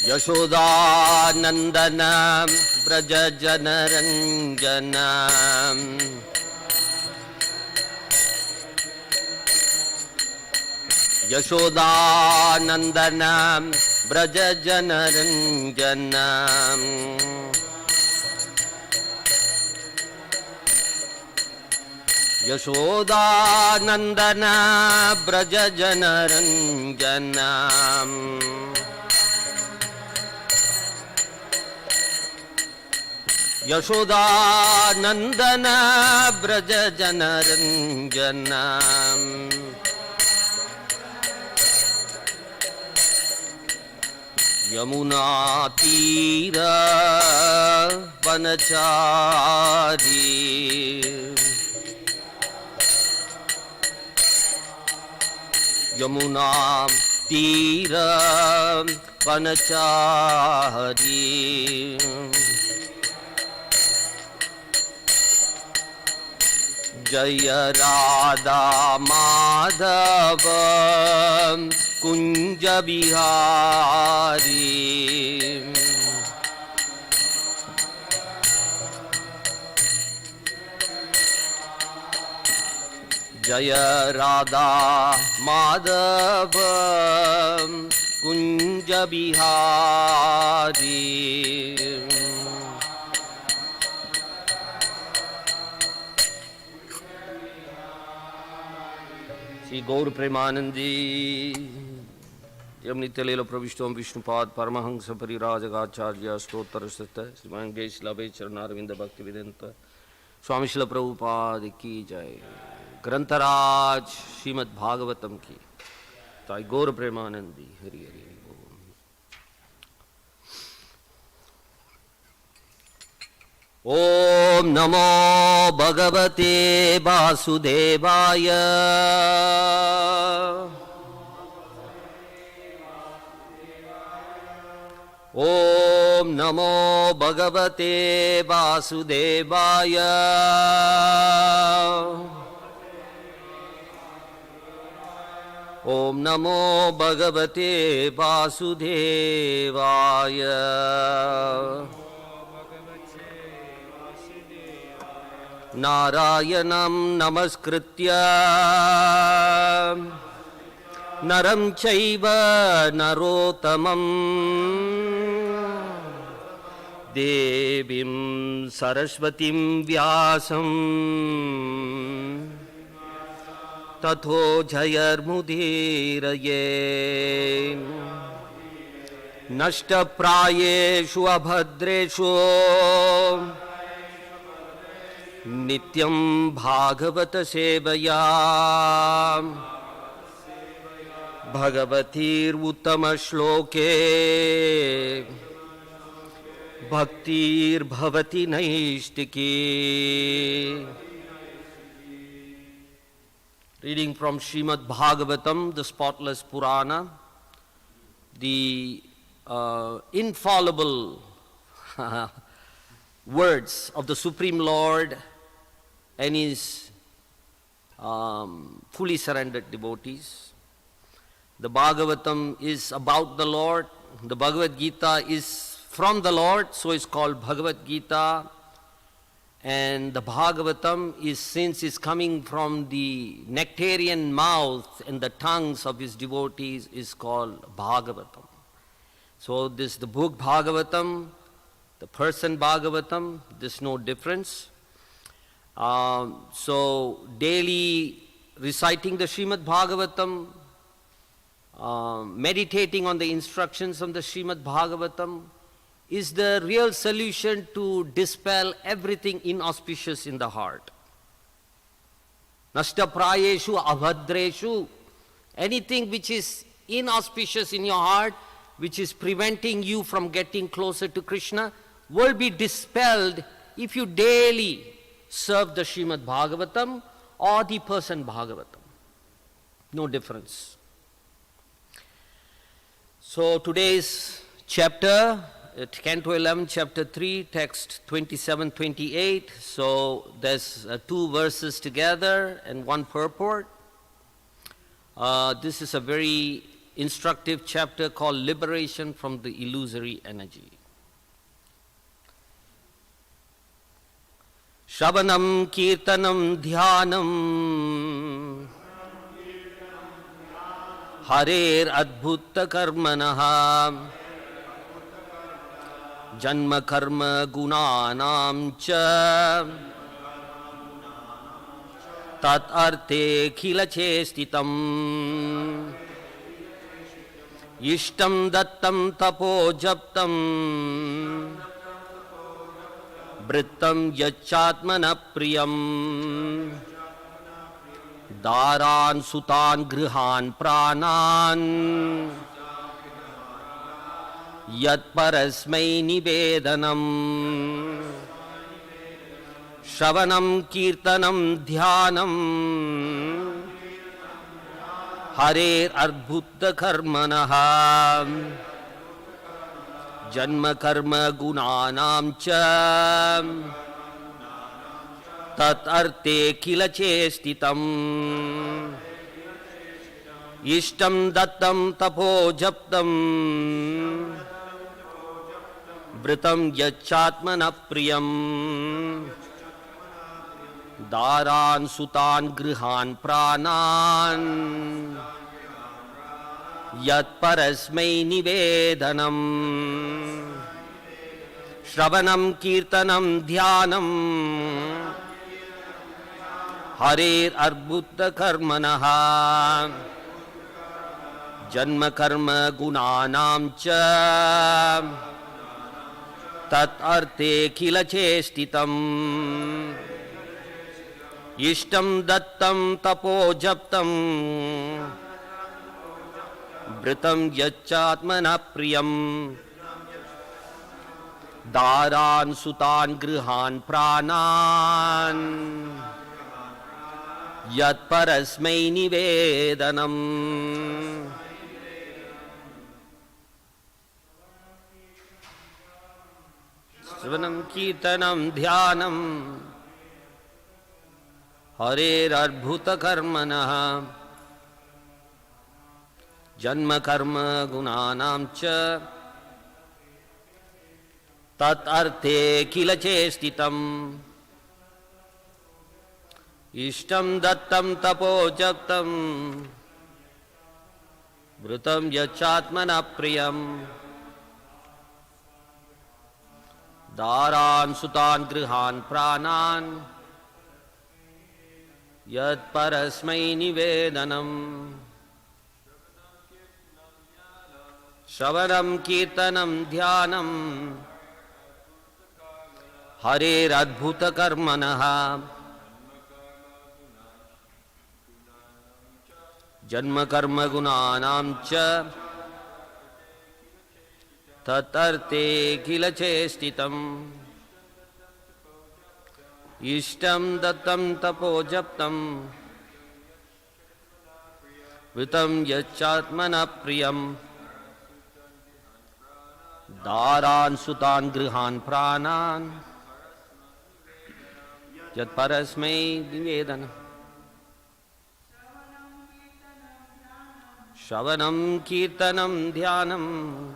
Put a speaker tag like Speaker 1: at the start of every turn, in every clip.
Speaker 1: Yashodanandana Braja Janaranjana Yashodanandana Braja Janaranjana Yashodanandana Braja Janaranjana Yashodanandana Braja Janaranjana Yamuna Tira Vanachari Yamuna Tira Vanachari Jaya Radha Madhava Kunja Bihari Jaya Radha Madhava Kunja Bihari Shri Gaur Premanandi Yam Nityalila Pravishtom Vishnupad Paramahansa Parirajagacharya Stotarasata Sriman Gesh Labhe Charanarvinda Bhakti Vedanta Swami Srila Prabhupada Ki Jai Grantaraj Srimad Bhagavatam Ki Jai Gaur Premanandi Hari Hari Om Namo Bhagavate Vasudevaya Om Namo Bhagavate Vasudevaya Om Namo Bhagavate Vasudevaya Narayanam Namaskritya Naram Chaiva Narotamam Devim Saraswatim Vyasam Tatho Jayarmudiraye Nashta Prayeshu Abhadreshu Nityam Bhagavata Sevaya Bhagavatir Uttama Shloke Bhaktir Bhavati Naishtiki. Reading from Srimad Bhagavatam, the spotless Purana, the infallible words of the Supreme Lord and His fully surrendered devotees. The Bhagavatam is about the Lord. The Bhagavad Gita is from the Lord, so it's called Bhagavad Gita. And the Bhagavatam is, since it's coming from the nectarian mouth and the tongues of His devotees, is called Bhagavatam. So this, the book Bhagavatam, the person Bhagavatam, there's no difference. So daily reciting the Srimad Bhagavatam, meditating on the instructions of the Srimad Bhagavatam is the real solution to dispel everything inauspicious in the heart. Nashta prayeshu abhadreshu, anything which is inauspicious in your heart, which is preventing you from getting closer to Krishna, will be dispelled if you daily serve the Srimad Bhagavatam or the person Bhagavatam. No difference. So today's chapter, Canto 11, chapter 3, text 27-28. So there's 2 verses together and 1 purport. This is a very instructive chapter called Liberation from the Illusory Energy. Shravanam Kirtanam Dhyanam Harer Adbhuta Karmanaha Janma Karma Gunanam Cha Tat Arte Khila Chestitam Ishtam Dattam Tapo Japtam Brittam Yachatmana Priyam Daran Sutan Grihan Pranan Yat Parasmai Nivedanam Shravanam Kirtanam Dhyanam Harer Adbhuta Karmanaha Janma Karma Gunanam Cha Tat Arte Khila Chestitam Ishtam Dattam Tapo Japtam Vritam Yachatmana Priyam Daran Sutan Grihan Pranan Yat Parasmai Nivedanam Shravanam Kirtanam Dhyanam Harer Adbhuta Karmanaha Janma Karma Gunanam Cha Tat Arte Khila Chestitam Ishtam Dattam Tapo Japtam Vritam Yachatmana Priyam Daran Sutan Grihan Pranan Yat Parasmai Nivedanam Shravanam Kirtanam Dhyanam Harer Adbhuta Karmanaha Janma Karma Gunanam Cha Tat Arte Khila Chestitam Ishtam Dattam Tapo Japtam Vritam Yachatmana Priyam Daran Sutan Grihan Pranan Yat Parasmai Nivedanam Shravanam Kirtanam Dhyanam Harer Adbhuta Karmanaha Janma Karma Gunanam Cha Tat Arte Khila Chestitam Ishtam Dattam Tapo Japtam Vritam Yachatmana Priyam Daran Sutan Grihan Pranan Yat Parasmai Nivedanam Shravanam Kirtanam Dhyanam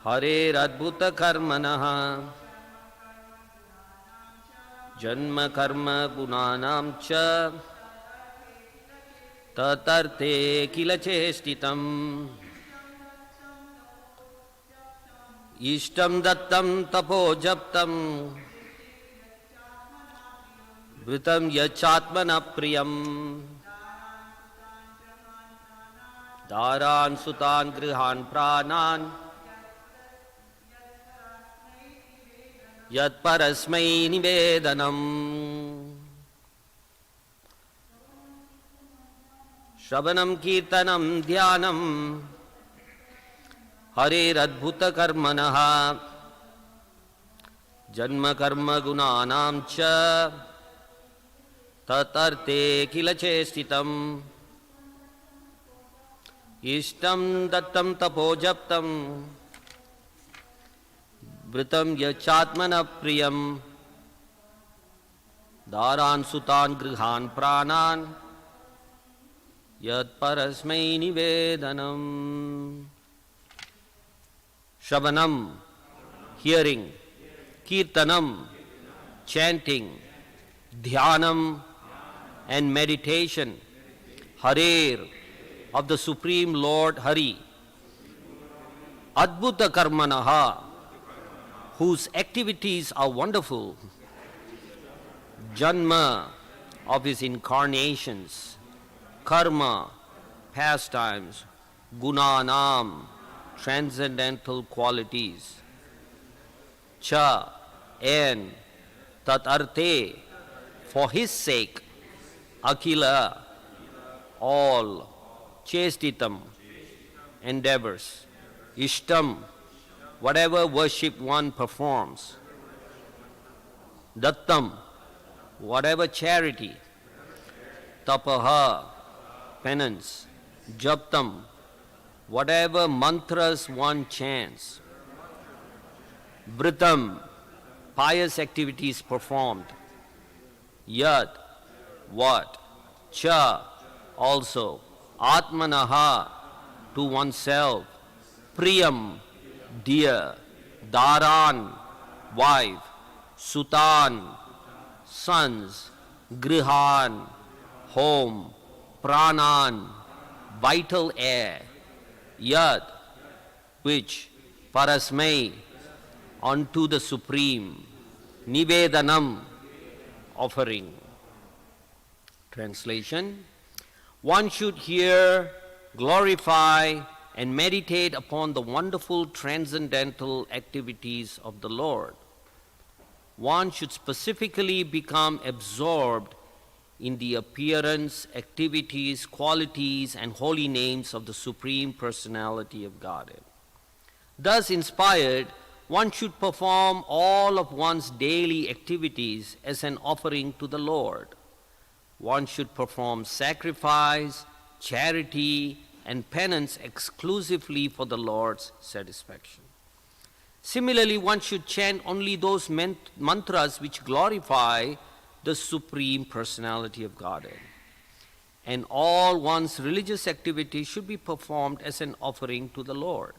Speaker 1: Harer Adbhuta Karmanaha Janma Karma Gunanam Cha Tat Arte Khila Chestitam Ishtam Dattam Tapo Japtam Vritam Yachatmana Priyam Daran Sutan Grihan Pranan Yat Parasmai Nivedanam Shravanam Kirtanam Dhyanam Harer Adbhuta Karmanaha Janma Karma Gunanam Cha Tat Arte Khila Chestitam Ishtam Dattam Tapo Japtam Vritam Yachatmana Priyam Daran Sutan Grihan Pranan Yat parasmai nivedanam. Shravanam, hearing. Kirtanam, chanting. Dhyanam, and meditation. Harer, of the Supreme Lord Hari. Adbhuta karmanaha, whose activities are wonderful. Janma, of his incarnations. Karma, pastimes. Gunanam, transcendental qualities. Cha, and tat arte, for his sake. Akila, all. Chestitam, endeavors. Ishtam, whatever worship one performs. Dattam, whatever charity. Tapaha, penance. Japtam, whatever mantras one chants. Vritam, pious activities performed. Yat, what? Cha, also. Atmanaha, to oneself. Priyam, dear. Daran, wife. Sutan, sons. Grihan, home. Pranan, vital air. Yad, which. Parasmai, unto the Supreme. Nivedanam, offering. Translation. One should hear, glorify, and meditate upon the wonderful transcendental activities of the Lord. One should specifically become absorbed in the appearance, activities, qualities, and holy names of the Supreme Personality of Godhead. Thus inspired, one should perform all of one's daily activities as an offering to the Lord. One should perform sacrifice, charity, and penance exclusively for the Lord's satisfaction. Similarly, one should chant only those mantras which glorify the Supreme Personality of Godhead. And all one's religious activities should be performed as an offering to the Lord.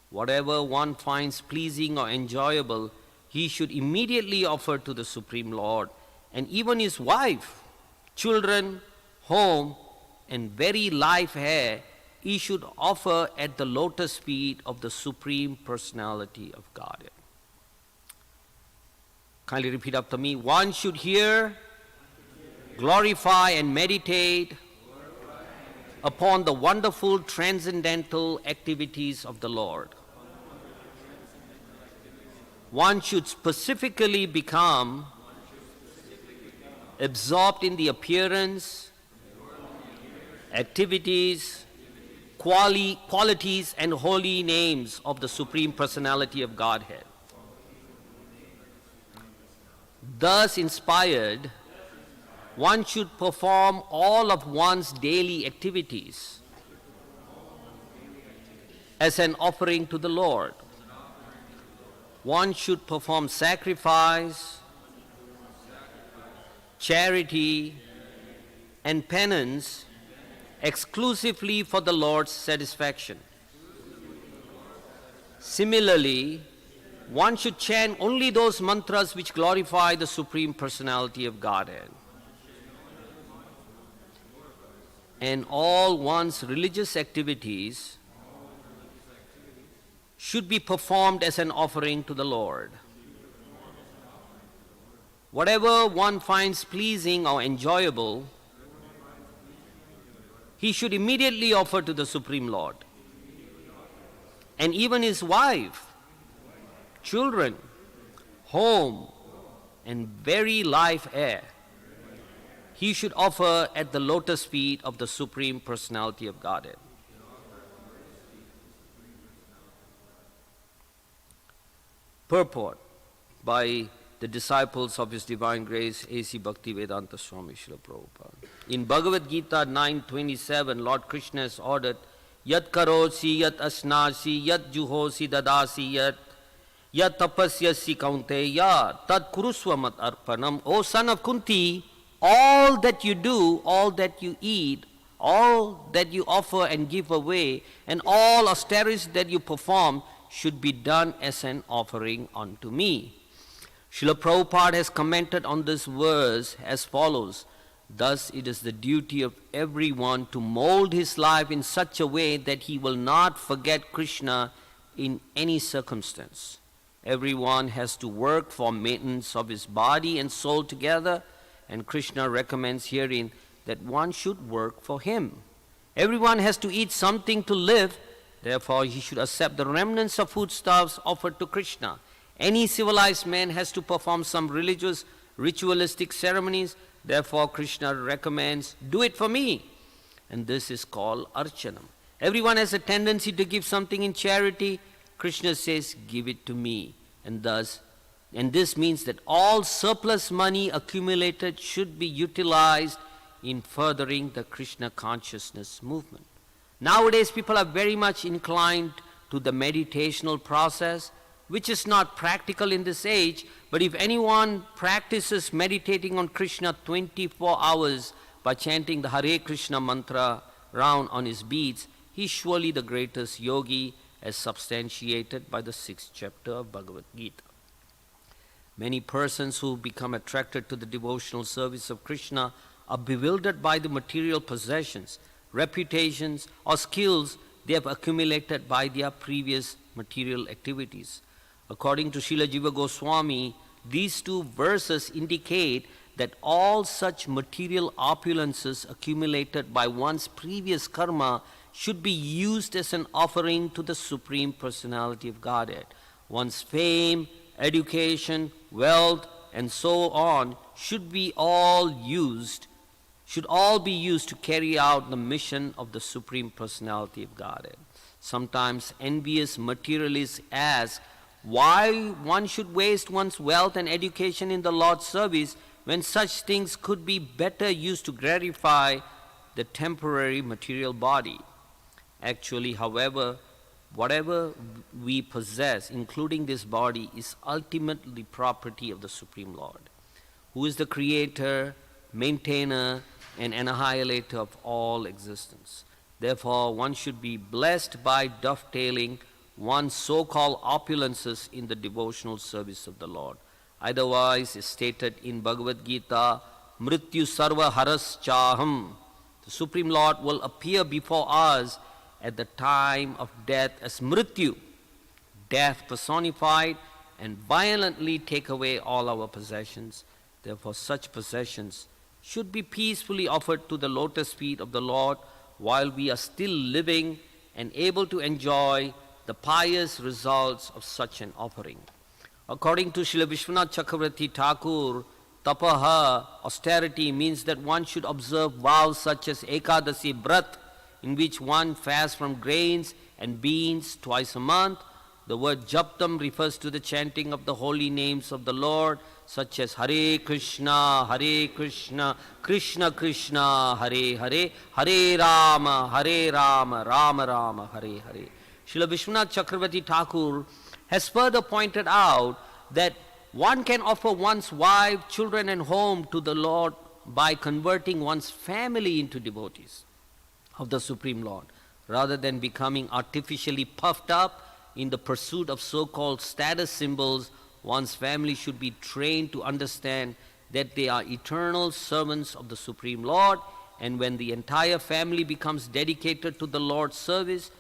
Speaker 1: Whatever one finds pleasing or enjoyable, he should immediately offer to the Supreme Lord, and even his wife, children, home, and very life here, he should offer at the lotus feet of the Supreme Personality of Godhead. Kindly repeat after me. One should hear, glorify, and meditate upon the wonderful transcendental activities of the Lord. One should specifically become absorbed in the appearance, activities, qualities, and holy names of the Supreme Personality of Godhead. Thus inspired, one should perform all of one's daily activities as an offering to the Lord. One should perform sacrifice, charity, and penance exclusively for the Lord's satisfaction. Similarly, one should chant only those mantras which glorify the Supreme Personality of Godhead. And all one's religious activities should be performed as an offering to the Lord. Whatever one finds pleasing or enjoyable, he should immediately offer to the Supreme Lord. And even his wife, children, home, and very life air, he should offer at the lotus feet of the Supreme Personality of Godhead. Purport by the disciples of His Divine Grace, A.C. Bhaktivedanta Swami Srila Prabhupada. In Bhagavad Gita 9:27, Lord Krishna has ordered, Yat karosi, yat asnasi, yat juhosi dadasi, yat tapasyasi kaunteya, tat kurusva mat arpanam. O son of Kunti, all that you do, all that you eat, all that you offer and give away, and all austerities that you perform should be done as an offering unto me. Srila Prabhupada has commented on this verse as follows: thus it is the duty of everyone to mold his life in such a way that he will not forget Krishna in any circumstance. Everyone has to work for maintenance of his body and soul together, and Krishna recommends herein that one should work for him. Everyone has to eat something to live, therefore he should accept the remnants of foodstuffs offered to Krishna. Any civilized man has to perform some religious, ritualistic ceremonies, therefore Krishna recommends, do it for me. And this is called archanam. Everyone has a tendency to give something in charity. Krishna says, give it to me. And this means that all surplus money accumulated should be utilized in furthering the Krishna consciousness movement. Nowadays, people are very much inclined to the meditational process, which is not practical in this age, but if anyone practices meditating on Krishna 24 hours by chanting the Hare Krishna mantra round on his beads, he is surely the greatest yogi, as substantiated by the 6th chapter of Bhagavad Gita. Many persons who become attracted to the devotional service of Krishna are bewildered by the material possessions, reputations, or skills they have accumulated by their previous material activities. According to Srila Jiva Goswami, these two verses indicate that all such material opulences accumulated by one's previous karma should be used as an offering to the Supreme Personality of Godhead. One's fame, education, wealth, and so on should all be used to carry out the mission of the Supreme Personality of Godhead. Sometimes envious materialists ask why one should waste one's wealth and education in the Lord's service when such things could be better used to gratify the temporary material body. Actually, however, whatever we possess, including this body, is ultimately property of the Supreme Lord, who is the creator, maintainer, and annihilator of all existence. Therefore, one should be blessed by dovetailing one's so-called opulences in the devotional service of the Lord. Otherwise, is stated in Bhagavad Gita, Mrityu Sarva Haras Chaham. The Supreme Lord will appear before us at the time of death as Mrityu, death personified, and violently take away all our possessions. Therefore, such possessions should be peacefully offered to the lotus feet of the Lord while we are still living and able to enjoy the pious results of such an offering. According to Srila Vishwanath Chakravarti Thakur, tapaha, austerity, means that one should observe vows such as Ekadasi Brat, in which one fasts from grains and beans twice a month. The word Japtam refers to the chanting of the holy names of the Lord, such as Hare Krishna, Krishna Krishna, Hare Hare, Hare Rama, Rama Rama, Hare Hare. Srila Vishwanath Chakravarti Thakur has further pointed out that one can offer one's wife, children and home to the Lord by converting one's family into devotees of the Supreme Lord, rather than becoming artificially puffed up in the pursuit of so-called status symbols. One's family should be trained to understand that they are eternal servants of the Supreme Lord, and when the entire family becomes dedicated to the Lord's service,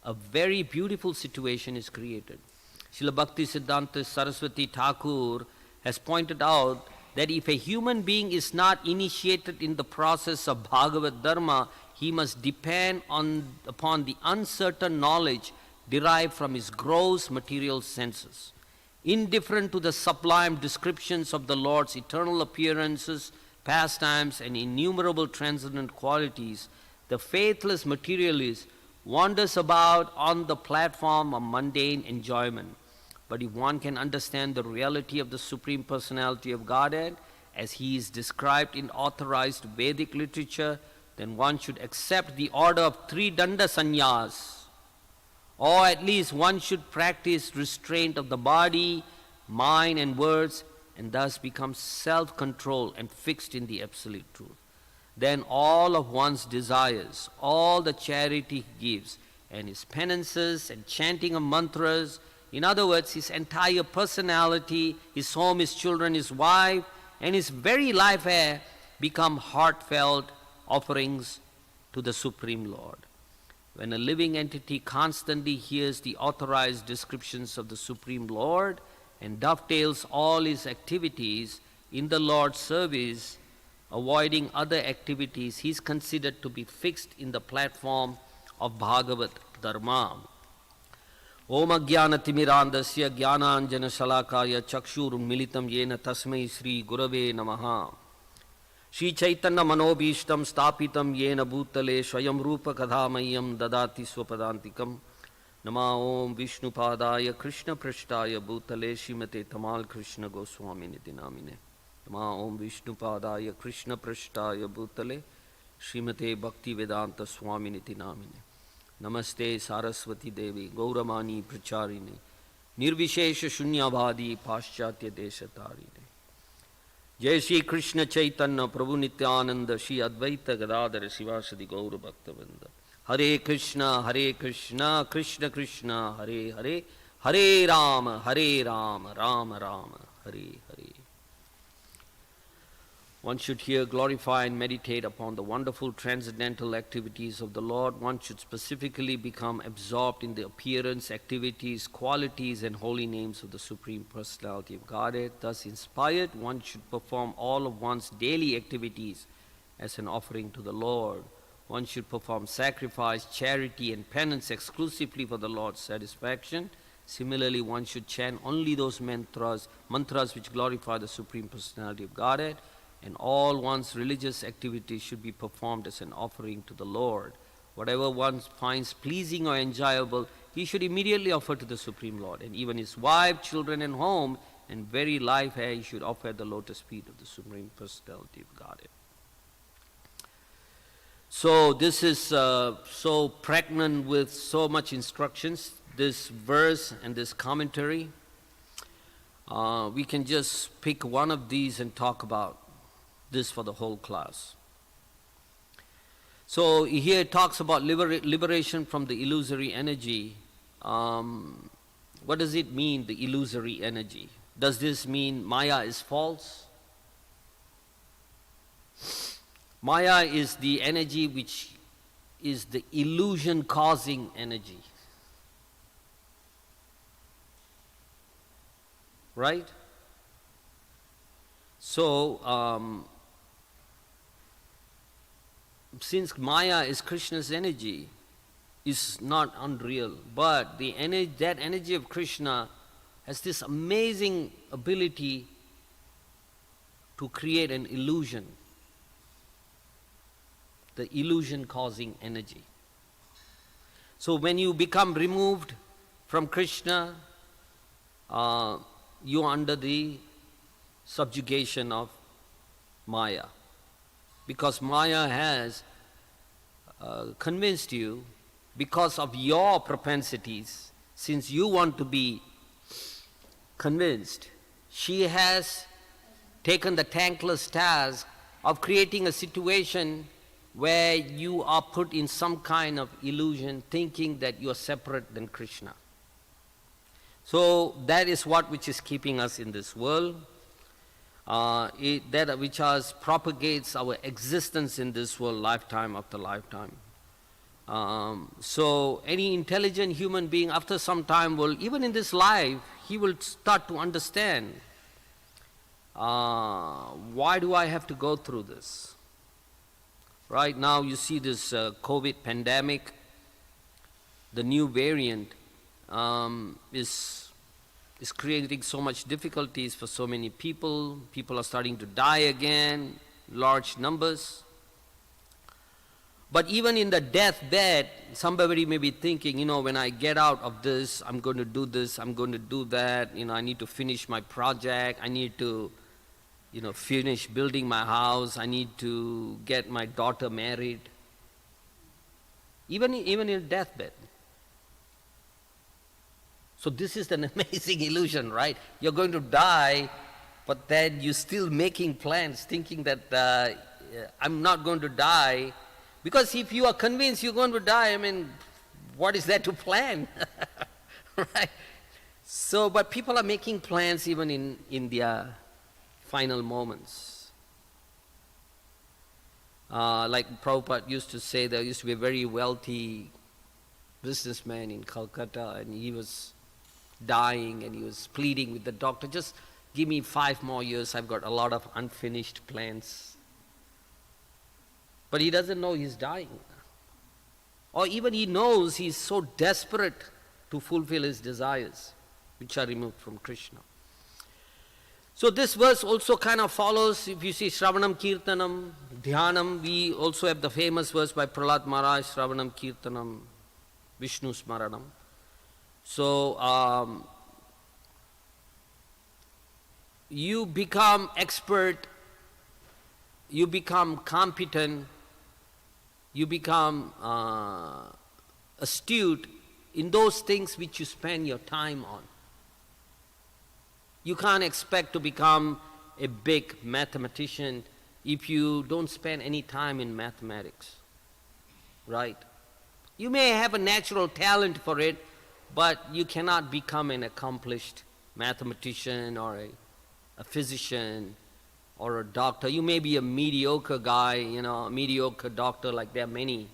Speaker 1: a very beautiful situation is created. Srila Bhakti Siddhanta Saraswati Thakur has pointed out that if a human being is not initiated in the process of Bhagavad Dharma, he must depend upon the uncertain knowledge derived from his gross material senses. Indifferent to the sublime descriptions of the Lord's eternal appearances, pastimes, and innumerable transcendent qualities, the faithless materialist wanders about on the platform of mundane enjoyment. But if one can understand the reality of the Supreme Personality of Godhead, as he is described in authorized Vedic literature, then one should accept the order of three danda sannyas, or at least one should practice restraint of the body, mind and words, and thus become self-controlled and fixed in the absolute truth. then all of one's desires, all the charity he gives, and his penances and chanting of mantras, in other words, his entire personality, his home, his children, his wife, and his very life air become heartfelt offerings to the Supreme Lord. When a living entity constantly hears the authorized descriptions of the Supreme Lord and dovetails all his activities in the Lord's service, avoiding other activities, he is considered to be fixed in the platform of Bhagavat Dharma. Om Ajnanatimmirandasya Jnananjana Shalakaya Chakshurunmilitam Yena Tasmai Sri Gurave Namaha. Shri Chaitanya Manobhishtam Stapitam Yena Bhutale Swayam Rupa Kadhamayam Dadati Swapadantikam. Nama Om Vishnupadaya Krishna Prashtaya Bhutale Shrimate Tamal Krishna Goswami Niti Namine. Nama Om Vishnupadaya Krishna Prashtaya Bhutale Shrimate Bhakti Vedanta Swami Niti Namine. Namaste Saraswati Devi Gauramani Pracharini Nirvishesha Shunyavadi Paschatya Deshatarine. Jai Shri Krishna Chaitanya Prabhu Nityananda Shri Advaita Gadadhara Sivasadi Gaura Bhaktavinda. Hare Krishna Krishna Krishna Hare Hare Hare Rama Rama Rama Hare Hare. One should here glorify and meditate upon the wonderful transcendental activities of the Lord. One should specifically become absorbed in the appearance, activities, qualities, and holy names of the Supreme Personality of Godhead. Thus inspired, one should perform all of one's daily activities as an offering to the Lord. One should perform sacrifice, charity, and penance exclusively for the Lord's satisfaction. Similarly, one should chant only those mantras which glorify the Supreme Personality of Godhead. And all one's religious activities should be performed as an offering to the Lord. Whatever one finds pleasing or enjoyable, he should immediately offer to the Supreme Lord. And even his wife, children, and home, and very life he should offer at the lotus feet of the Supreme Personality of Godhead. So this is so pregnant with so much instructions, this verse and this commentary. We can just pick one of these and talk about this for the whole class. So here it talks about liberation from the illusory energy. What does it mean, the illusory energy? Does this mean Maya is false? Maya is the energy which is the illusion causing energy. Right? So, since Maya is Krishna's energy, is not unreal, but that energy of Krishna has this amazing ability to create an illusion, the illusion causing energy. So when you become removed from Krishna, you are under the subjugation of Maya. Because Maya has convinced you, because of your propensities, since you want to be convinced, she has taken the thankless task of creating a situation where you are put in some kind of illusion, thinking that you are separate than Krishna. So that is what which is keeping us in this world. That which propagates our existence in this world lifetime after lifetime. So any intelligent human being after some time will, even in this life, he will start to understand, why do I have to go through this? Right now you see this COVID pandemic, the new variant is creating so much difficulties for so many people. People are starting to die again, large numbers. But even in the deathbed, somebody may be thinking, when I get out of this, I'm going to do this, I'm going to do that, I need to finish my project, I need to, finish building my house, I need to get my daughter married. Even in deathbed. So this is an amazing illusion, right? You're going to die, but then you're still making plans, thinking that I'm not going to die. Because if you are convinced you're going to die, I mean, what is there to plan? Right? So, but people are making plans even in their final moments. Like Prabhupada used to say, there used to be a very wealthy businessman in Calcutta, and he was dying and he was pleading with the doctor, just give me 5 more years, I've got a lot of unfinished plans. But he doesn't know he's dying. Or even he knows he's so desperate to fulfill his desires, which are removed from Krishna. So this verse also kind of follows, if you see Shravanam Kirtanam, Dhyanam, we also have the famous verse by Prahlad Maharaj, Shravanam Kirtanam, Vishnu Smaranam. So you become expert, you become competent, you become astute in those things which you spend your time on. You can't expect to become a big mathematician if you don't spend any time in mathematics, right? You may have a natural talent for it, but you cannot become an accomplished mathematician or a physician or a doctor. You may be a mediocre guy, a mediocre doctor, like there are many.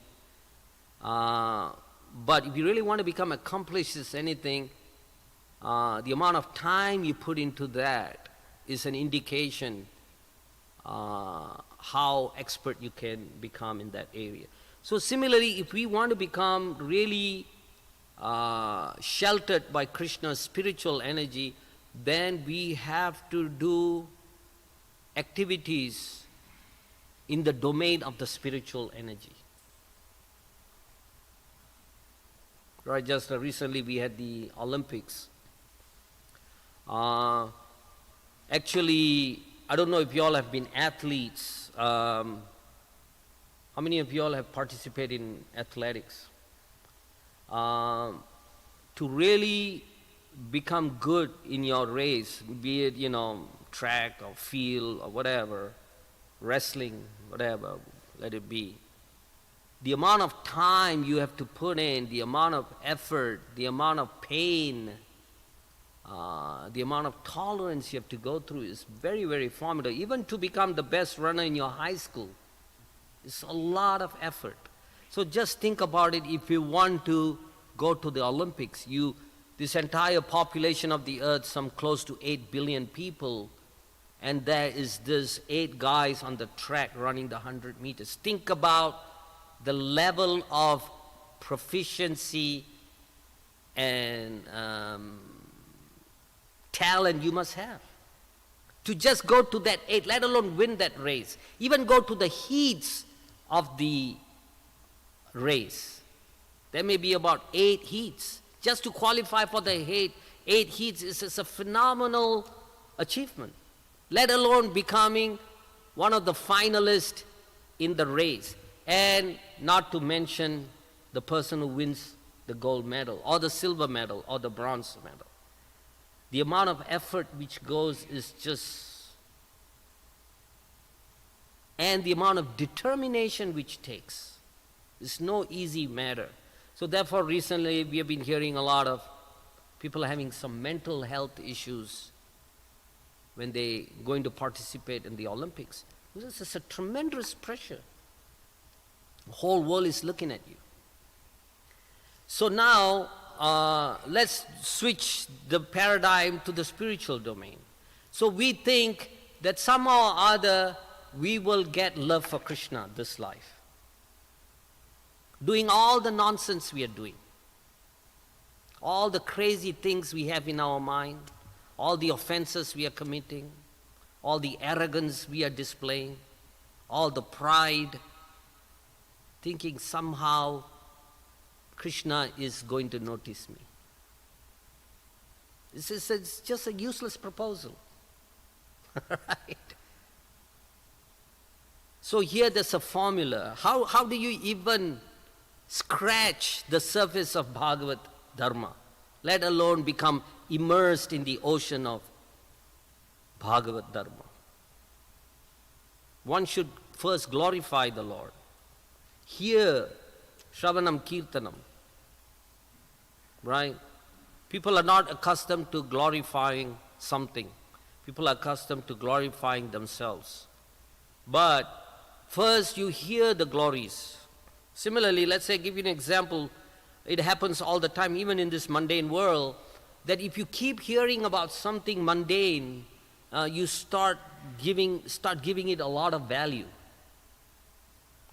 Speaker 1: But if you really want to become accomplished as anything, the amount of time you put into that is an indication how expert you can become in that area. So similarly, if we want to become really sheltered by Krishna's spiritual energy, then we have to do activities in the domain of the spiritual energy. Right, just recently we had the Olympics. Actually, I don't know if you all have been athletes. How many of you all have participated in athletics? To really become good in your race, be it, track or field or whatever, wrestling, whatever, let it be. The amount of time you have to put in, the amount of effort, the amount of pain, the amount of tolerance you have to go through is very, very formidable. Even to become the best runner in your high school, it's a lot of effort. So just think about it. If you want to go to the Olympics, this entire population of the earth, some close to 8 billion people, and there is this 8 guys on the track running the 100 meters. Think about the level of proficiency and talent you must have to just go to that 8, let alone win that race. Even go to the heats of the race. There may be about 8 heats. Just to qualify for the 8 heats is a phenomenal achievement, let alone becoming one of the finalists in the race. And not to mention the person who wins the gold medal or the silver medal or the bronze medal. The amount of effort which goes is just, and the amount of determination which takes is no easy matter. So therefore recently we have been hearing a lot of people having some mental health issues when they going to participate in the Olympics. This is a tremendous pressure. The whole world is looking at you. So now let's switch the paradigm to the spiritual domain. So we think that somehow or other we will get love for Krishna this life. Doing all the nonsense we are doing, all the crazy things we have in our mind, all the offenses we are committing, all the arrogance we are displaying, all the pride, thinking somehow Krishna is going to notice me. It's just a useless proposal. Right? So here there's a formula. How do you even scratch the surface of Bhagavad Dharma, let alone become immersed in the ocean of Bhagavad Dharma? One should first glorify the Lord. Hear Shravanam Kirtanam. Right? People are not accustomed to glorifying something. People are accustomed to glorifying themselves. But first you hear the glories. Similarly, let's say, give you an example. It happens all the time, even in this mundane world, that if you keep hearing about something mundane, you start giving it a lot of value.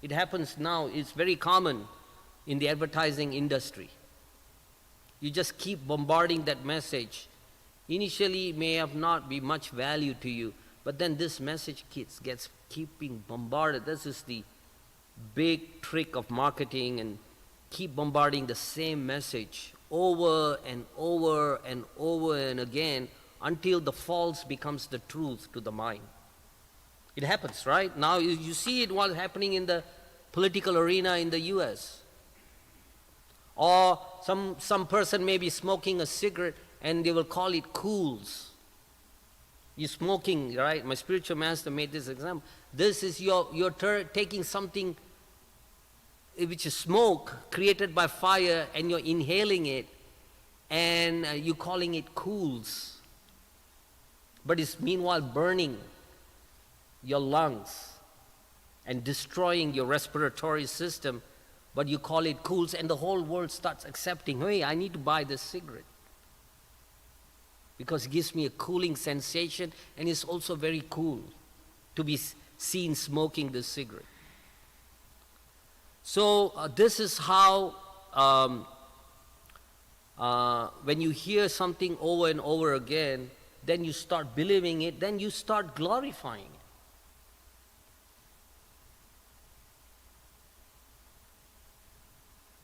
Speaker 1: It happens now, it's very common in the advertising industry. You just keep bombarding that message. Initially, it may have not be much value to you, but then this message gets keeping bombarded. This is the big trick of marketing, and keep bombarding the same message over and over and over and again until the false becomes the truth to the mind. It happens, right? Now you see it what's happening in the political arena in the US. Or some person may be smoking a cigarette and they will call it cools. You're smoking, right? My spiritual master made this example. This is you're taking something which is smoke created by fire, and you're inhaling it, and you're calling it cools. But it's meanwhile burning your lungs and destroying your respiratory system, but you call it cools, and the whole world starts accepting, hey, I need to buy this cigarette because it gives me a cooling sensation, and it's also very cool to be seen smoking this cigarette. So this is how when you hear something over and over again, then you start believing it, then you start glorifying it.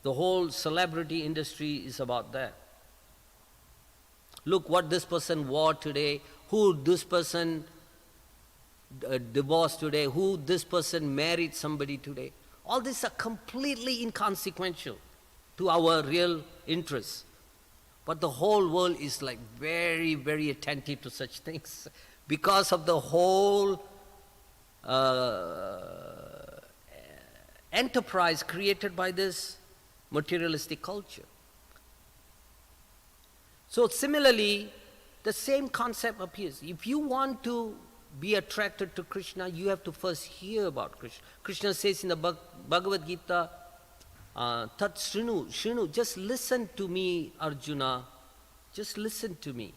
Speaker 1: The whole celebrity industry is about that. Look what this person wore today, who this person divorced today, who this person married somebody today. All these are completely inconsequential to our real interests. But the whole world is like very, very attentive to such things because of the whole enterprise created by this materialistic culture. So similarly, the same concept appears. If you want to be attracted to Krishna, you have to first hear about Krishna. Krishna says in the Bhagavad Gita, Tat Shrinu, just listen to me, Arjuna. Just listen to me.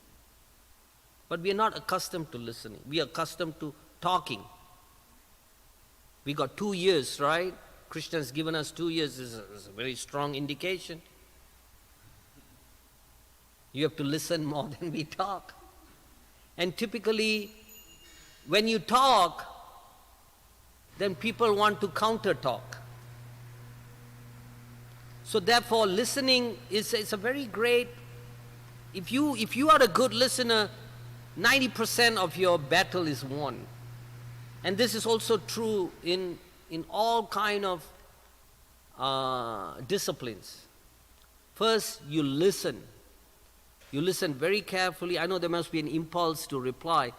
Speaker 1: But we are not accustomed to listening. We are accustomed to talking. We got 2 years, right? Krishna has given us 2 years. This is a very strong indication. You have to listen more than we talk. And typically, when you talk, then people want to counter talk. So therefore, listening is a very great. If you are a good listener, 90% of your battle is won. And this is also true in all kind of disciplines. First, you listen. You listen very carefully. I know there must be an impulse to reply,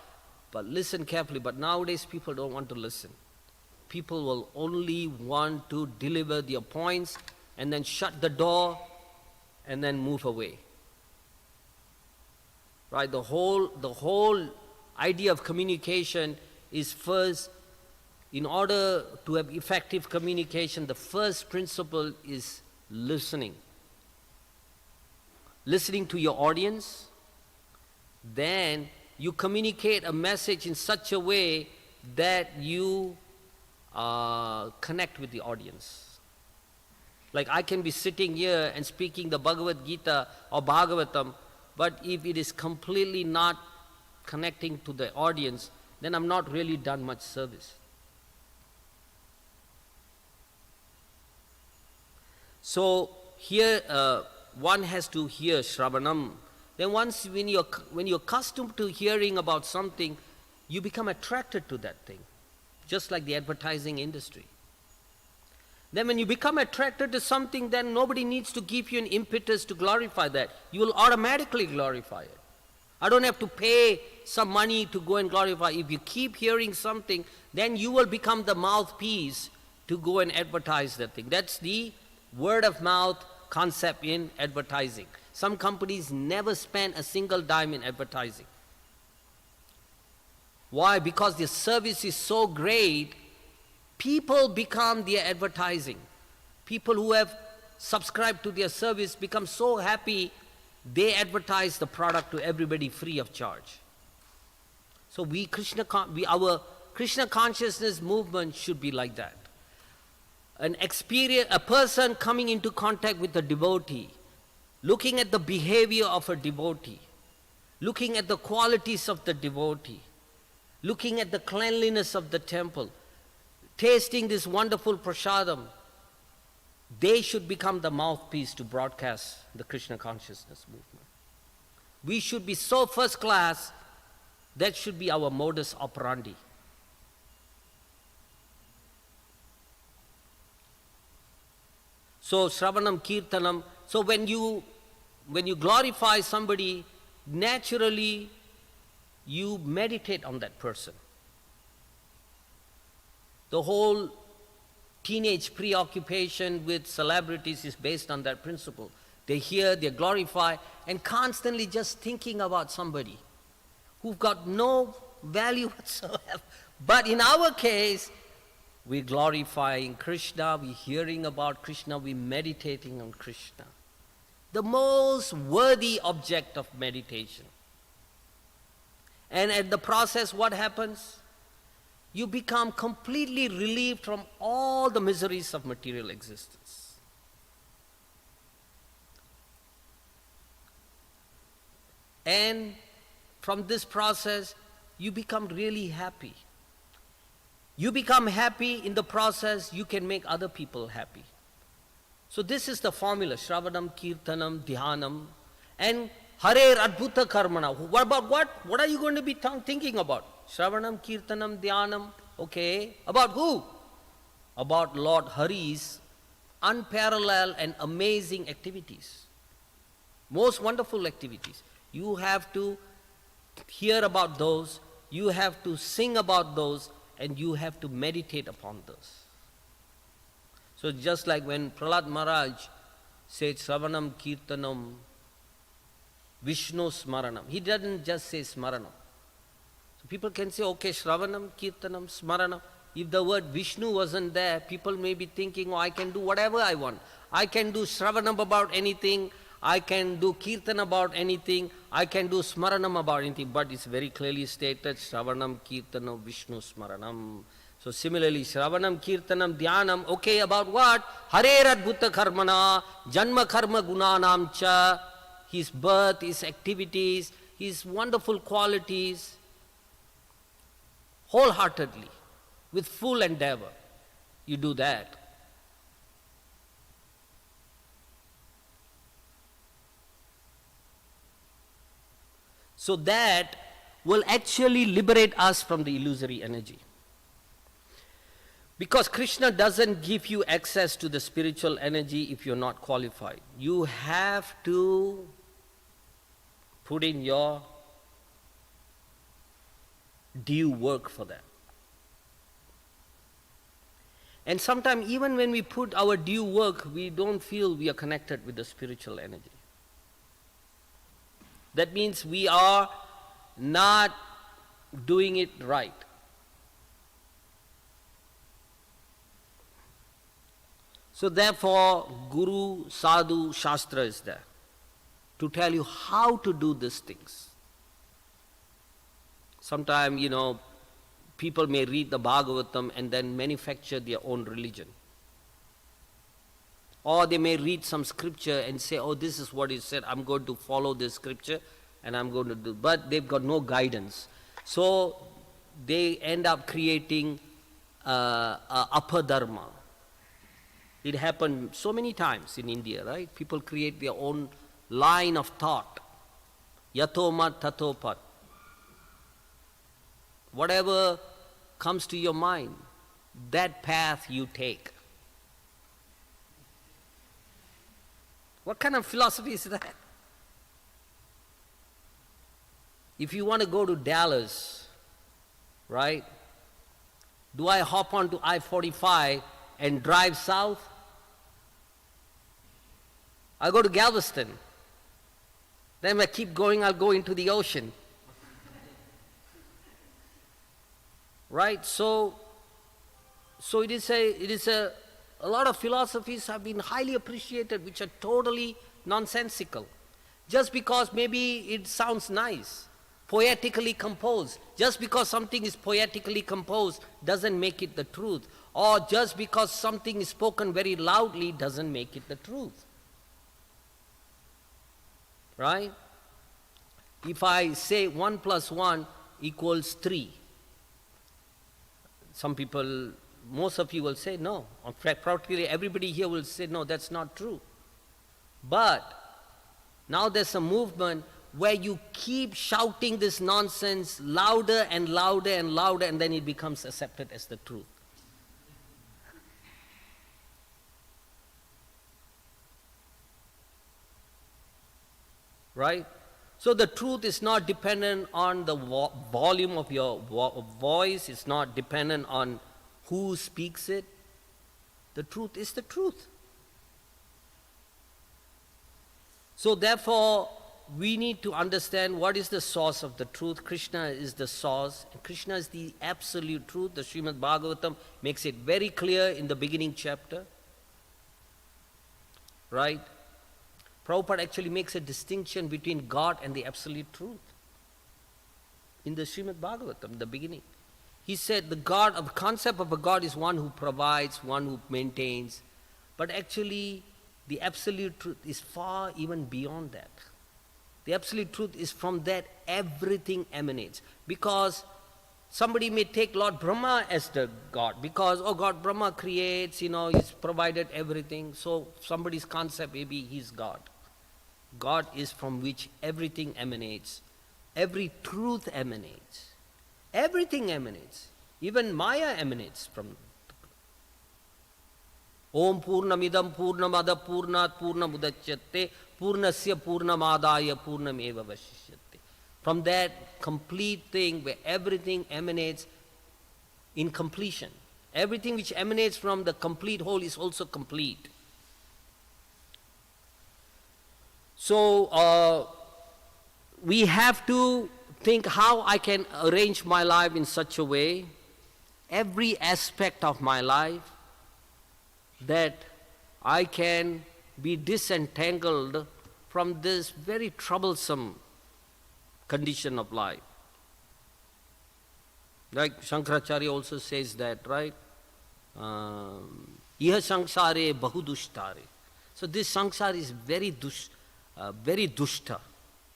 Speaker 1: but listen carefully. But nowadays, people don't want to listen. People will only want to deliver their points and then shut the door and then move away. Right? The whole idea of communication is first, in order to have effective communication, the first principle is listening. Listening to your audience, then you communicate a message in such a way that you connect with the audience. Like I can be sitting here and speaking the Bhagavad Gita or Bhagavatam, but if it is completely not connecting to the audience, then I'm not really done much service. So here one has to hear Shravanam. Then once when you're accustomed to hearing about something, you become attracted to that thing, just like the advertising industry. Then when you become attracted to something, then nobody needs to give you an impetus to glorify that. You will automatically glorify it. I don't have to pay some money to go and glorify. If you keep hearing something, then you will become the mouthpiece to go and advertise that thing. That's the word of mouth concept in advertising. Some companies never spend a single dime in advertising. Why? Because their service is so great, people become their advertising. People who have subscribed to their service become so happy, they advertise the product to everybody free of charge. So our Krishna consciousness movement should be like that. A person coming into contact with a devotee, looking at the behavior of a devotee, looking at the qualities of the devotee, looking at the cleanliness of the temple, tasting this wonderful prasadam, they should become the mouthpiece to broadcast the Krishna consciousness movement. We should be so first class, that should be our modus operandi. So Shravanam, Kirtanam, so when you glorify somebody, naturally you meditate on that person. The whole teenage preoccupation with celebrities is based on that principle. They hear, they glorify, and constantly just thinking about somebody who've got no value whatsoever. But in our case, we're glorifying Krishna, we're hearing about Krishna, we're meditating on Krishna. The most worthy object of meditation. And at the process, what happens? You become completely relieved from all the miseries of material existence. And from this process, you become really happy. You become happy in the process, you can make other people happy. So this is the formula, Shravanam, Kirtanam, Dhyanam, and Hare Adbhuta Karmana. What about what? What are you going to be thinking about? Shravanam, Kirtanam, Dhyanam. Okay. About who? About Lord Hari's unparalleled and amazing activities. Most wonderful activities. You have to hear about those, you have to sing about those, and you have to meditate upon those. So just like when Prahlad Maharaj said Shravanam, Kirtanam, Vishnu Smaranam. He doesn't just say Smaranam. So people can say, okay, Shravanam, Kirtanam, Smaranam. If the word Vishnu wasn't there, people may be thinking, oh, I can do whatever I want. I can do Shravanam about anything. I can do Kirtan about anything. I can do Smaranam about anything. But it's very clearly stated, Shravanam, Kirtanam, Vishnu Smaranam. So similarly, Shravanam, Kirtanam, Dhyanam, okay, about what? Hare Adbhuta Karmana, Janma Karma Gunanam Cha, his birth, his activities, his wonderful qualities, wholeheartedly, with full endeavor. You do that. So that will actually liberate us from the illusory energy. Because Krishna doesn't give you access to the spiritual energy if you're not qualified. You have to put in your due work for that. And sometimes even when we put our due work, we don't feel we are connected with the spiritual energy. That means we are not doing it right. So therefore, Guru, Sadhu, Shastra is there to tell you how to do these things. Sometimes, people may read the Bhagavatam and then manufacture their own religion. Or they may read some scripture and say, oh, this is what it said, I'm going to follow this scripture and I'm going to do. But they've got no guidance. So they end up creating apadharma. It happened so many times in India, right? People create their own line of thought. Yatomat tatopat. Whatever comes to your mind, that path you take. What kind of philosophy is that? If you want to go to Dallas, right? Do I hop onto I-45 and drive south? I'll go to Galveston. Then if I keep going, I'll go into the ocean. Right? So it is a lot of philosophies have been highly appreciated which are totally nonsensical. Just because maybe it sounds nice, poetically composed. Just because something is poetically composed doesn't make it the truth. Or just because something is spoken very loudly doesn't make it the truth. Right? If I say 1 plus 1 equals 3, some people, most of you will say no. In fact, practically everybody here will say no, that's not true. But now there's a movement where you keep shouting this nonsense louder and louder and louder, and then it becomes accepted as the truth. Right? So the truth is not dependent on the volume of your voice. It's not dependent on who speaks it. The truth is the truth. So therefore, we need to understand what is the source of the truth. Krishna is the source. And Krishna is the absolute truth. The Srimad Bhagavatam makes it very clear in the beginning chapter. Right? Prabhupada actually makes a distinction between God and the absolute truth. In the Srimad Bhagavatam, the beginning. He said the concept of a God is one who provides, one who maintains. But actually, the absolute truth is far even beyond that. The absolute truth is from that everything emanates. Because somebody may take Lord Brahma as the God. Because, God Brahma creates, he's provided everything. So somebody's concept, maybe he's God. God is from which everything emanates. Every truth emanates. Everything emanates. Even Maya emanates from. Om Purnamidam Purnamada Purnat Purnamudachyate Purnasya Purnamadaya Purnameva Vashishyate. From that complete thing where everything emanates in completion. Everything which emanates from the complete whole is also complete. So we have to think how I can arrange my life in such a way, every aspect of my life, that I can be disentangled from this very troublesome condition of life. Like Shankaracharya also says that, right? Iha sangsare bahu dushtare. So this sangsara is very dushta,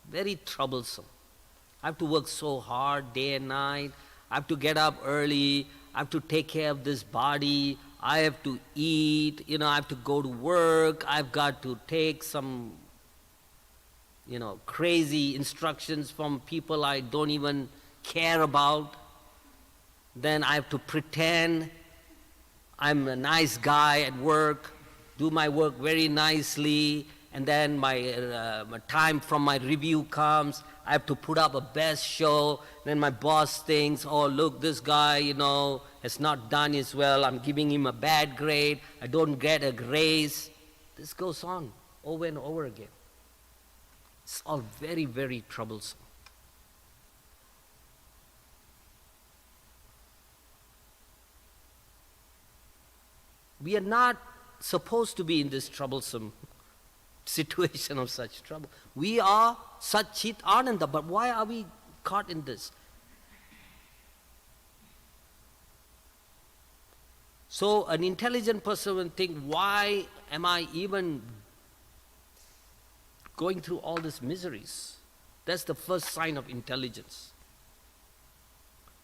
Speaker 1: very troublesome. I have to work so hard day and night. I have to get up early. I have to take care of this body. I have to eat. I have to go to work. I've got to take some, crazy instructions from people I don't even care about. Then I have to pretend I'm a nice guy at work, do my work very nicely, and then my time from my review comes. I have to put up a best show. Then my boss thinks, oh, look, this guy, has not done as well. I'm giving him a bad grade. I don't get a raise. This goes on over and over again. It's all very, very troublesome. We are not supposed to be in this troublesome situation of such trouble. We are Satchit Ananda, but why are we caught in this? So an intelligent person will think, why am I even going through all these miseries? That's the first sign of intelligence.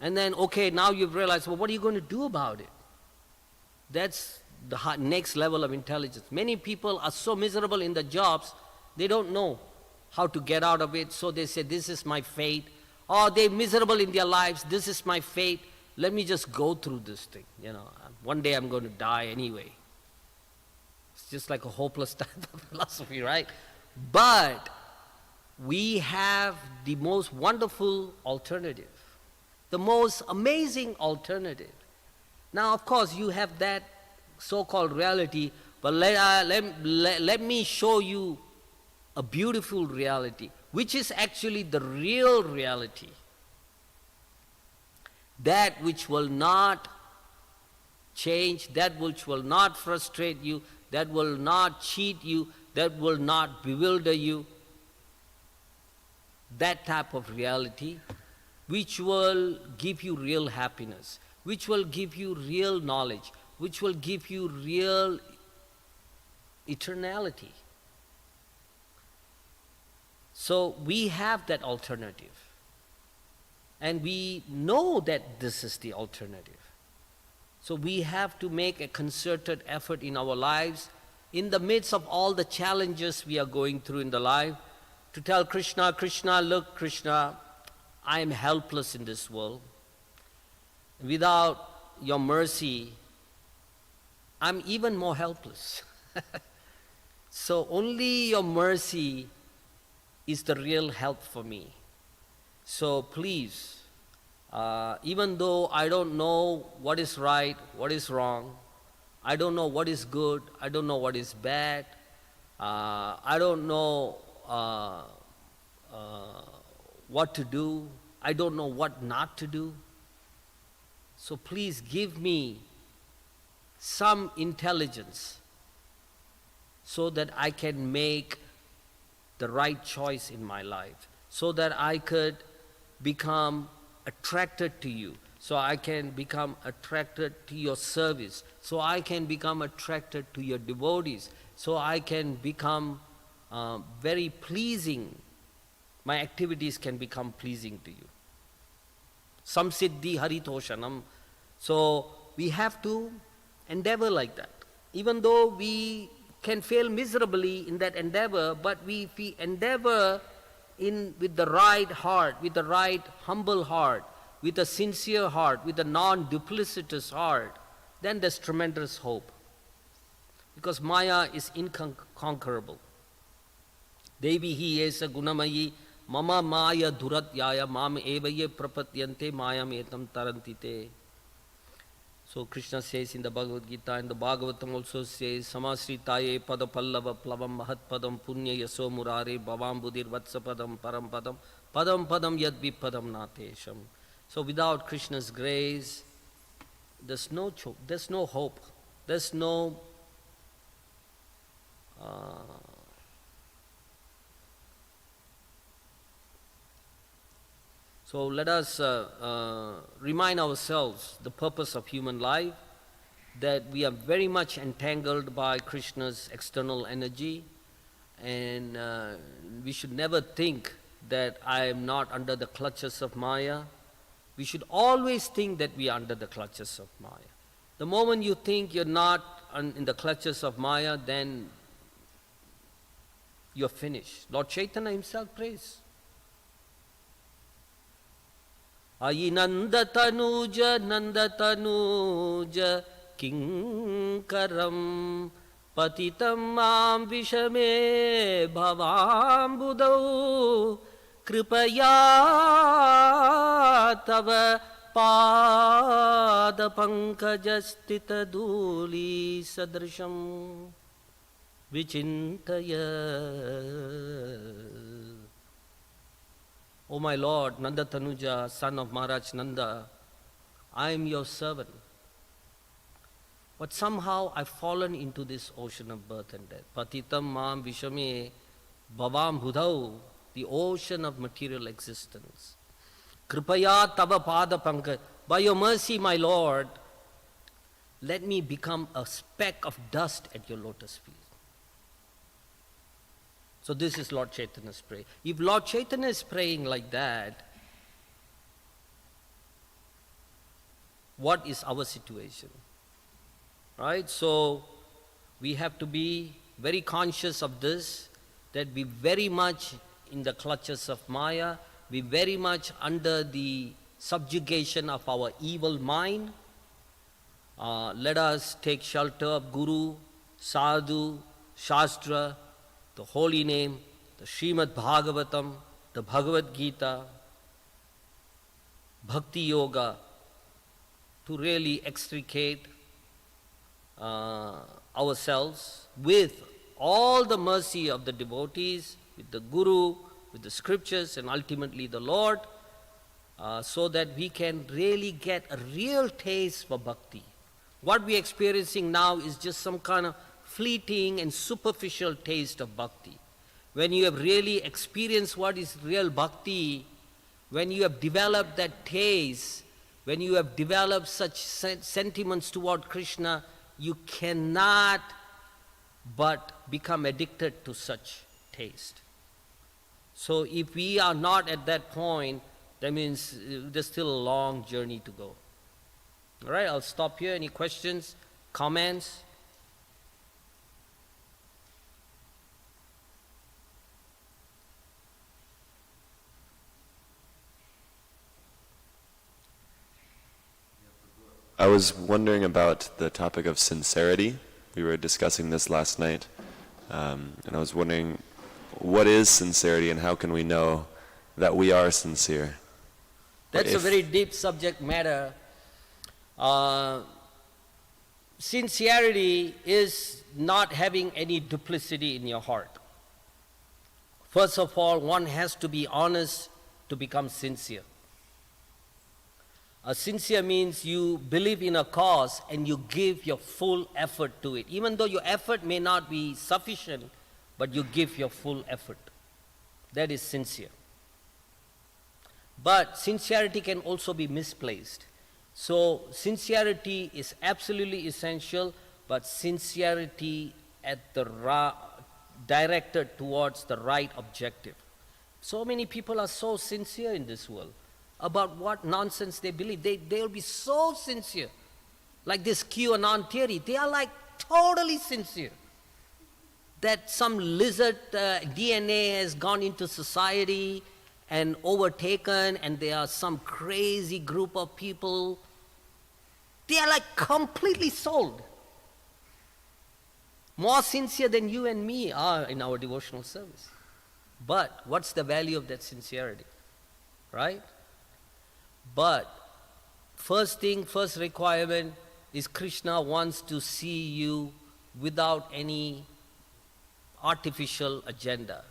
Speaker 1: And then, okay, now you've realized, well, what are you going to do about it? That's the next level of intelligence. Many people are so miserable in the jobs, they don't know how to get out of it, so they say, this is my fate. Or they're miserable in their lives, this is my fate. Let me just go through this thing. One day I'm going to die anyway. It's just like a hopeless type of philosophy, right? But we have the most wonderful alternative, the most amazing alternative. Now, of course, you have that so-called reality, but let me show you a beautiful reality, which is actually the real reality. That which will not change, that which will not frustrate you, that will not cheat you, that will not bewilder you. That type of reality which will give you real happiness, which will give you real knowledge, which will give you real eternality. So we have that alternative. And we know that this is the alternative. So we have to make a concerted effort in our lives, in the midst of all the challenges we are going through in the life, to tell Krishna, Krishna, look, Krishna, I am helpless in this world. Without your mercy, I'm even more helpless. So only your mercy is the real help for me. So please, even though I don't know what is right, what is wrong, I don't know what is good, I don't know what is bad, I don't know what to do, I don't know what not to do. So please give me some intelligence so that I can make the right choice in my life, so that I could become attracted to you, so I can become attracted to your service, so I can become attracted to your devotees, so I can become very pleasing, my activities can become pleasing to you. Samsiddhi haritoshanam. So we have to endeavor like that. Even though we can fail miserably in that endeavor, but if we endeavor with the right heart, with the right humble heart, with a sincere heart, with a non-duplicitous heart, then there's tremendous hope. Because Maya is inconquerable. Devi hi esa gunamayi mama maya dhuratyaya mam evaye prapatyante mayam etam tarantite. So Krishna says in the Bhagavad Gita, and the Bhagavatam also says, Samasritaye padapallava plavam mahat padam punya yaso murare bhavam budir vatsapadam param padam padam padam yadvi padam natesham. So without Krishna's grace, there's no hope, there's no So let us remind ourselves the purpose of human life, that we are very much entangled by Krishna's external energy, and we should never think that I am not under the clutches of Maya. We should always think that we are under the clutches of Maya. The moment you think you're not in the clutches of Maya, then you're finished. Lord Chaitanya himself prays. Ayi nandatanuja kinkaram patitam mam vishame bhavam budau kripaya tava pada pankajastita duli sadrisham vichintaya. O my Lord, Nanda Tanuja, son of Maharaj Nanda, I am your servant. But somehow I've fallen into this ocean of birth and death. Patitam mam vishame bhavam budhau, the ocean of material existence. Kripaya tava pada pankaj. By your mercy, my Lord, let me become a speck of dust at your lotus feet. So this is Lord Chaitanya's prayer. If Lord Chaitanya is praying like that, what is our situation? Right? So we have to be very conscious of this, that we very much in the clutches of Maya, we very much under the subjugation of our evil mind. Let us take shelter of Guru, Sadhu, Shastra, the holy name, the Srimad Bhagavatam, the Bhagavad Gita, Bhakti Yoga, to really extricate ourselves with all the mercy of the devotees, with the Guru, with the scriptures, and ultimately the Lord, so that we can really get a real taste for bhakti. What we are experiencing now is just some kind of fleeting and superficial taste of bhakti. When you have really experienced what is real bhakti, when you have developed that taste, when you have developed such sentiments toward Krishna, you cannot but become addicted to such taste. So if we are not at that point, that means there's still a long journey to go. All right, I'll stop here. Any questions, comments?
Speaker 2: I was wondering about the topic of sincerity. We were discussing this last night, and I was wondering, what is sincerity and how can we know that we are sincere?
Speaker 1: That's a very deep subject matter. Sincerity is not having any duplicity in your heart. First of all, one has to be honest to become sincere. Sincere means you believe in a cause and you give your full effort to it. Even though your effort may not be sufficient, but you give your full effort. That is sincere. But sincerity can also be misplaced. So sincerity is absolutely essential, but sincerity at the directed towards the right objective. So many people are so sincere in this world about what nonsense they believe. They will be so sincere. Like this QAnon theory, they are like totally sincere. That some lizard DNA has gone into society and overtaken, and there are some crazy group of people. They are like completely sold. More sincere than you and me are in our devotional service. But what's the value of that sincerity? Right? But first requirement is Krishna wants to see you without any artificial agenda.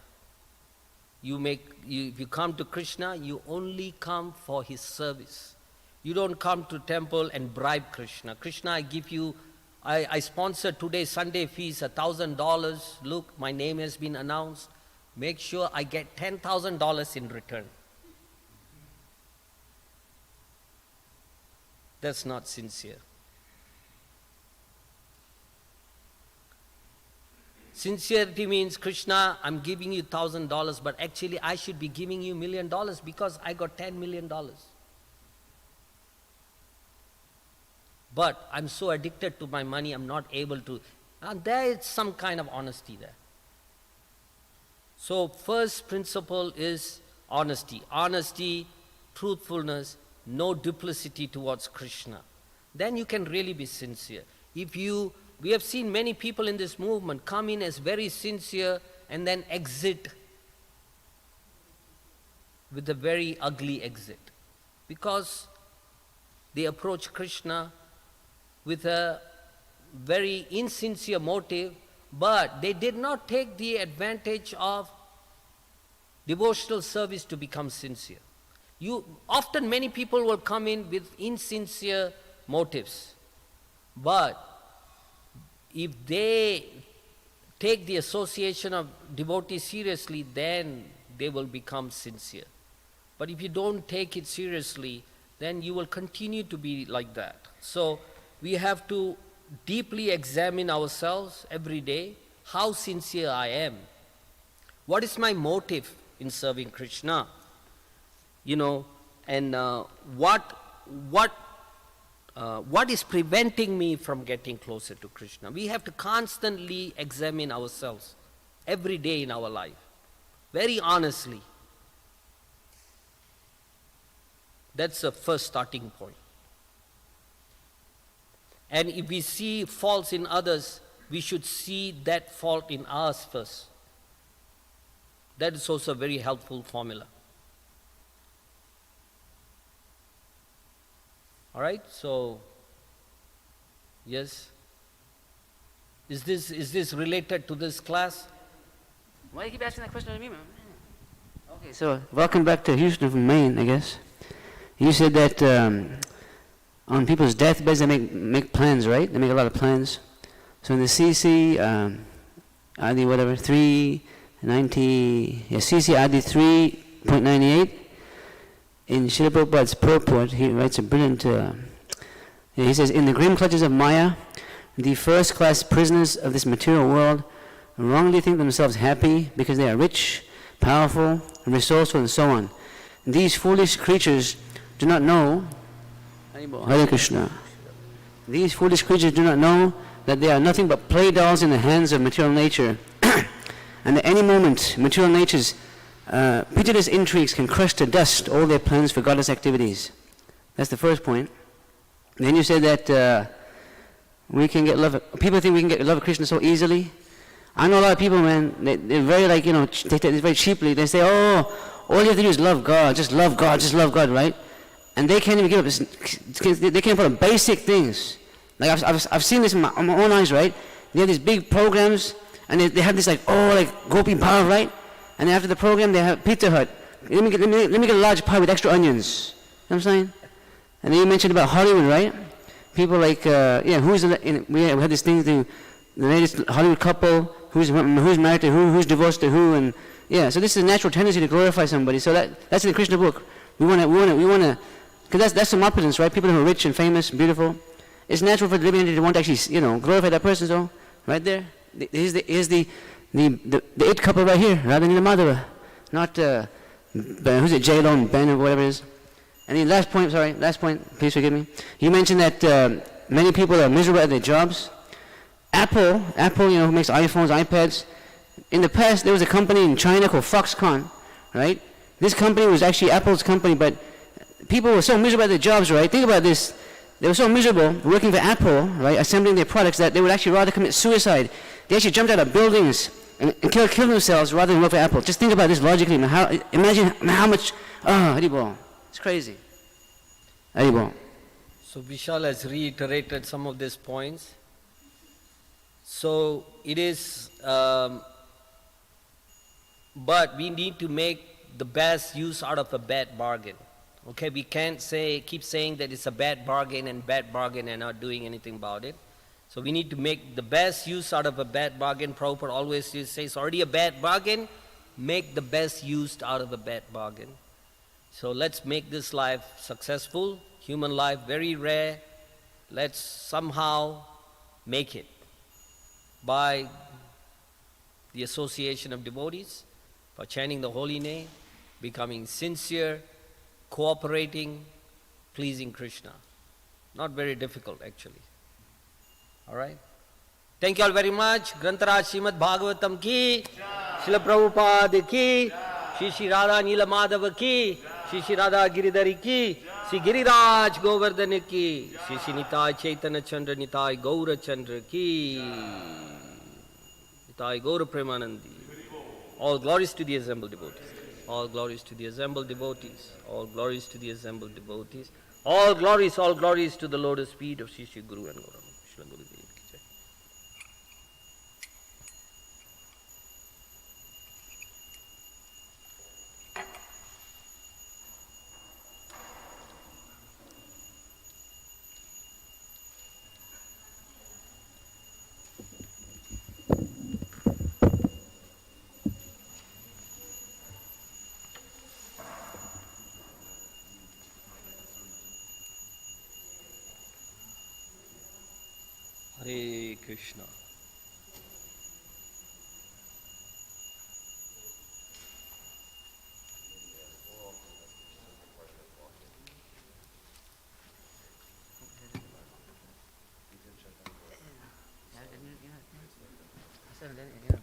Speaker 1: If you come to Krishna, you only come for his service. You don't come to temple and bribe Krishna. Krishna, I sponsor today's Sunday fees, $1,000. Look, my name has been announced. Make sure I get $10,000 in return. That's not sincere. Sincerity means, Krishna, I'm giving you $1,000, but actually I should be giving you $1 million because I got $10 million. But I'm so addicted to my money, I'm not able to. And there is some kind of honesty there. So first principle is honesty. Honesty, truthfulness, no duplicity towards Krishna. Then you can really be sincere. We have seen many people in this movement come in as very sincere and then exit with a very ugly exit. Because they approach Krishna with a very insincere motive, but they did not take the advantage of devotional service to become sincere. Often many people will come in with insincere motives, but if they take the association of devotees seriously, then they will become sincere. But if you don't take it seriously, then you will continue to be like that. So we have to deeply examine ourselves every day, how sincere I am. What is my motive in serving Krishna? And what is preventing me from getting closer to Krishna? We have to constantly examine ourselves every day in our life, very honestly. That's the first starting point. And if we see faults in others, we should see that fault in us first. That is also a very helpful formula. All right, so Yes? Is this related to this class?
Speaker 3: Why do you keep asking that question to me, man? Okay, so welcome back to Houston from Maine, I guess. You said that on people's deathbeds they make plans, right? They make a lot of plans. So in the CC, ID whatever, 390, yeah, CC ID 3.98, in Srila Prabhupada's purport, he writes a brilliant, he says, in the grim clutches of Maya, the first-class prisoners of this material world wrongly think themselves happy because they are rich, powerful, resourceful, and so on. These foolish creatures do not know, Hare Krishna, these foolish creatures do not know that they are nothing but play dolls in the hands of material nature, and at any moment, material nature's pitiless intrigues can crush to dust all their plans for godless activities. That's the first point. Then you said that we can get love. People think we can get love of Krishna so easily. I know a lot of people, man. They're very they take it very cheaply. They say, "Oh, all you have to do is love God. Just love God. Just love God," right? And they can't even give up. They can't put up basic things. Like I've seen this on my own eyes, right? They have these big programs, and they have this like Gopi Bhav, right? And after the program, they have Pizza Hut. Let me get a large pie with extra onions. You know what I'm saying? And then you mentioned about Hollywood, right? People like, we had this thing to the latest Hollywood couple, who's married to who's divorced to who, and yeah. So this is a natural tendency to glorify somebody. So that's in the Krishna book. We want to, because that's some opulence, right? People who are rich and famous, beautiful. It's natural for the living entity to want to actually, glorify that person. So right there, here's the it couple right here, Radha and Madhava, not who's it, J-Lo and Ben or whatever it is. And the last point, please forgive me. You mentioned that many people are miserable at their jobs. Apple, who makes iPhones, iPads. In the past, there was a company in China called Foxconn, right? This company was actually Apple's company, but people were so miserable at their jobs, right? Think about this. They were so miserable working for Apple, right, assembling their products, that they would actually rather commit suicide. They actually jumped out of buildings and kill themselves rather than work for Apple. Just think about this logically. Imagine how much, Haribol. It's crazy. Haribol.
Speaker 1: So Vishal has reiterated some of these points. So it is, but we need to make the best use out of a bad bargain. Okay, we can't keep saying that it's a bad bargain and not doing anything about it. So we need to make the best use out of a bad bargain. Prabhupada always says it's already a bad bargain, make the best use out of a bad bargain. So let's make this life successful, human life very rare. Let's somehow make it by the association of devotees, by chanting the holy name, becoming sincere, cooperating, pleasing Krishna. Not very difficult actually. Alright? Thank you all very much. Grantaraj Srimad Bhagavatam ki, Srila Prabhupada ki, Shri Radha Nila Madhava ki, Shri Radha Giridhari ki, Shri Giriraj Govardhan ki, Shri Nitai Chaitanya Chandra Nitai Gaura Chandra ki, Nitai Gaura Premanandi. All glories to the assembled devotees. All glories to the assembled devotees. All glories to the assembled devotees. All glories to the lotus feet of Sri Sri Guru and Gaura. Shri Guru Dev ki jai. Hare Krishna.
Speaker 3: Yeah,